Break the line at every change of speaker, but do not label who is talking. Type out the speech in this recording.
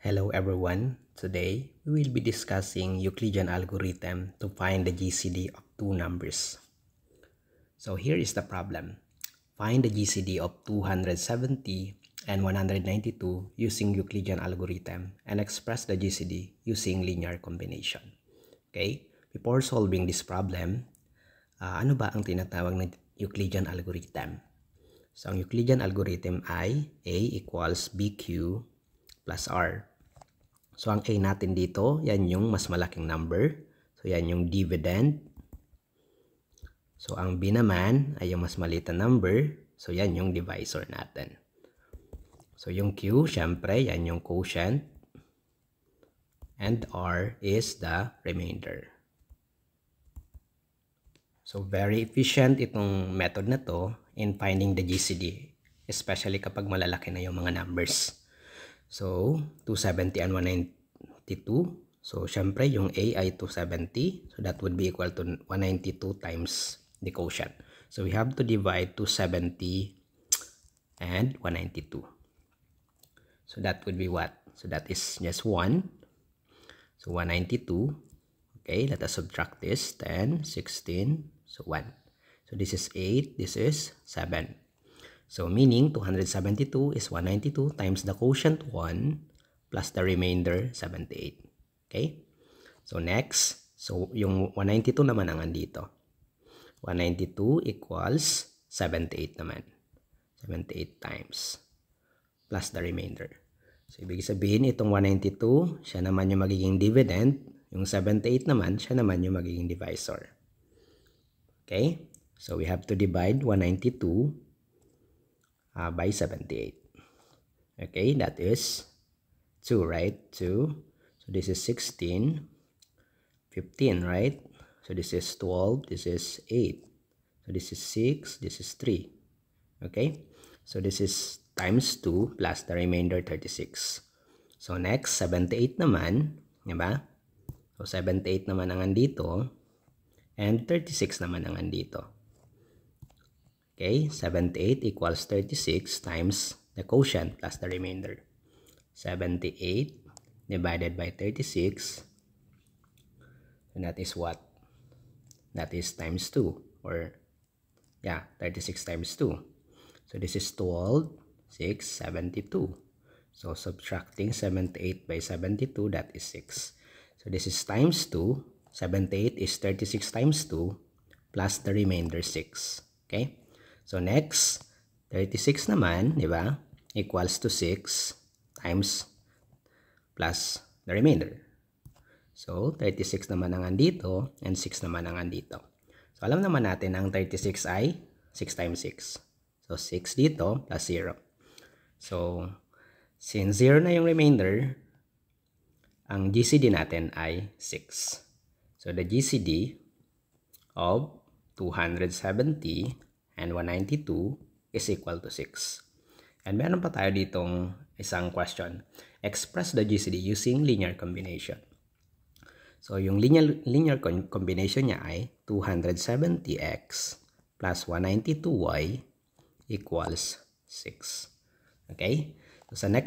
Hello everyone. Today, we will be discussing Euclidean algorithm to find the GCD of two numbers. So here is the problem. Find the GCD of 270 and 192 using Euclidean algorithm and express the GCD using linear combination. Okay? Before solving this problem, ano ba ang tinatawag na Euclidean algorithm? So ang Euclidean algorithm ay A equals BQ plus R. So, ang A natin dito, yan yung mas malaking number. So, yan yung dividend. So, ang B naman ay yung mas maliit na number. So, yan yung divisor natin. So, yung Q, syempre, yan yung quotient. And R is the remainder. So, very efficient itong method na to in finding the GCD. Especially kapag malalaki na yung mga numbers. So, 270 and 192. So, syempre, yung A ay 270. So, that would be equal to 192 times the quotient. So, we have to divide 270 and 192. So, that would be what? So, that is just 1. So, 192. Okay, let us subtract this. 10, 16, so 1. So, this is 8. This is 7. So, meaning 272 is 192 times the quotient 1 plus the remainder 78. Okay? So, next. So, yung 192 naman ang andito. 192 equals 78 naman. 78 times plus the remainder. So, ibig sabihin itong 192, siya naman yung magiging dividend. Yung 78 naman, siya naman yung magiging divisor. Okay? So, we have to divide 192 by 78. Okay, that is 2, right? 2. So this is 16. 15, right? So this is 12. This is 8. So this is 6. This is 3. Okay? So this is times 2 plus the remainder 36. So next, 78 naman. Diba? So 78 naman ang andito. And 36 naman ang andito. Okay, 78 equals 36 times the quotient plus the remainder. 78 divided by 36. And that is what? That is times 2. Or, yeah, 36 times 2. So this is 12, 6, 72. So subtracting 78 by 72, that is 6. So this is times 2. 78 is 36 times 2 plus the remainder 6. Okay? So, next, 36 naman, di ba, equals to 6 times plus the remainder. So, 36 naman ang andito and 6 naman ang andito. So, alam naman natin ang 36 ay 6 times 6. So, 6 dito plus 0. So, since 0 na yung remainder, ang GCD natin ay 6. So, the GCD of 270 and 192 is equal to 6. And meron pa tayo ditong isang question. Express the GCD using linear combination. So, yung linear combination niya ay 270x plus 192y equals 6. Okay? So, sa next